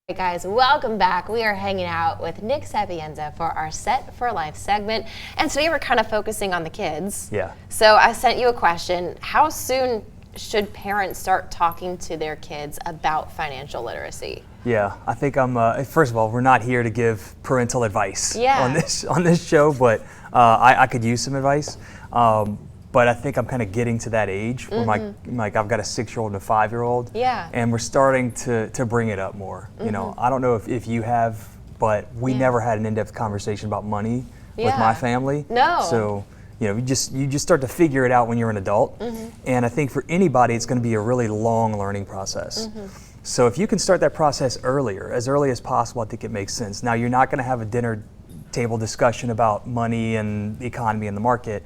Hey guys, welcome back. We are hanging out with Nick Sapienza for our Set for Life segment, and today we're kind of focusing on the kids. Yeah. So I sent you a question. How soon should parents start talking to their kids about financial literacy? Yeah, I think first of all, we're not here to give parental advice Yeah. on this show, but I could use some advice. But I think I'm kind of getting to that age where I've got a 6-year-old and a 5-year-old. Yeah. And we're starting to bring it up more. You know, I don't know if you have, but we never had an in-depth conversation about money with my family. No. So, you know, you just start to figure it out when you're an adult. And I think for anybody, it's going to be a really long learning process. So if you can start that process earlier, as early as possible, I think it makes sense. Now, you're not going to have a dinner table discussion about money and the economy and the market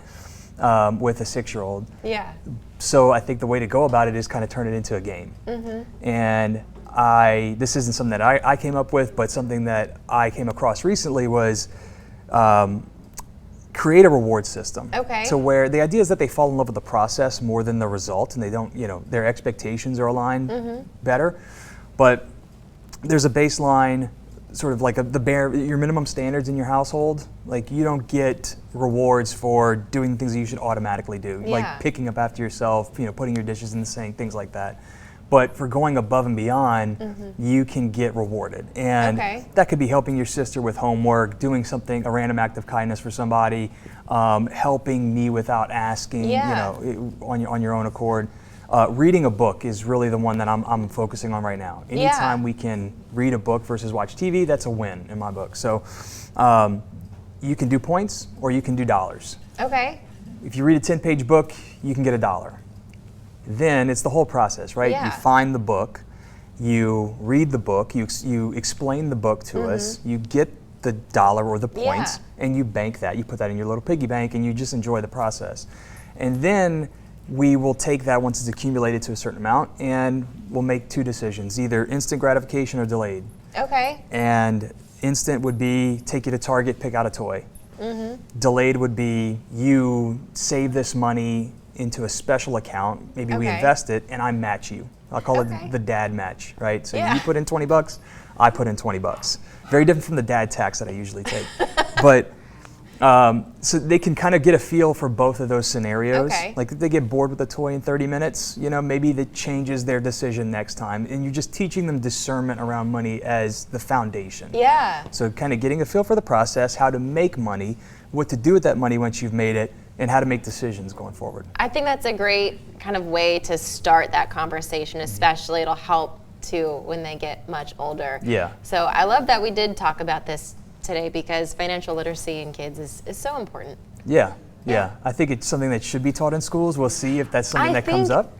with a 6-year-old. Yeah. So I think the way to go about it is kind of turn it into a game. And this isn't something that I came up with, but something that I came across recently was create a reward system. Okay. So where the idea is that they fall in love with the process more than the result, and they don't, their expectations are aligned better. But there's a baseline, sort of like your minimum standards in your household. Like, you don't get rewards for doing things that you should automatically do, like picking up after yourself, putting your dishes in the sink, things like that. But for going above and beyond, you can get rewarded. And that could be helping your sister with homework, doing something, a random act of kindness for somebody, helping me without asking, on your own accord. Reading a book is really the one that I'm focusing on right now. Anytime we can read a book versus watch TV, that's a win in my book. So you can do points or you can do dollars. Okay. If you read a 10-page book, you can get $1. Then it's the whole process, right? Yeah. You find the book, you read the book, you explain the book to us, you get the $1 or the points, and you bank that. You put that in your little piggy bank, and you just enjoy the process. And then we will take that once it's accumulated to a certain amount, and we'll make 2 decisions, either instant gratification or delayed. Okay. And instant would be take you to Target, pick out a toy. Delayed would be you save this money into a special account, maybe we invest it, and I match you. I'll call it the dad match, right? So you put in $20, I put in $20. Very different from the dad tax that I usually take. But so they can kind of get a feel for both of those scenarios. Like, if they get bored with the toy in 30 minutes, maybe that changes their decision next time. And you're just teaching them discernment around money as the foundation. Yeah. So kind of getting a feel for the process, how to make money, what to do with that money once you've made it, and how to make decisions going forward. I think that's a great kind of way to start that conversation, especially it'll help too when they get much older. Yeah. So I love that we did talk about this today, because financial literacy in kids is so important. Yeah. I think it's something that should be taught in schools. We'll see if that's something that comes up.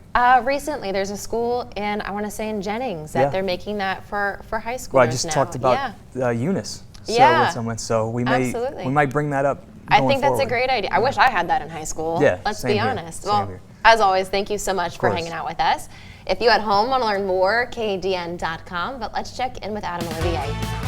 Recently, there's a school in, I want to say in Jennings, that they're making that for high schoolers now. Well, I just talked about Eunice with someone, so we might bring that up. I think that's a great idea. I wish I had that in high school. Yeah, let's be honest. Well, as always, thank you so much for hanging out with us. If you at home want to learn more, kdn.com, but let's check in with Adam Olivier.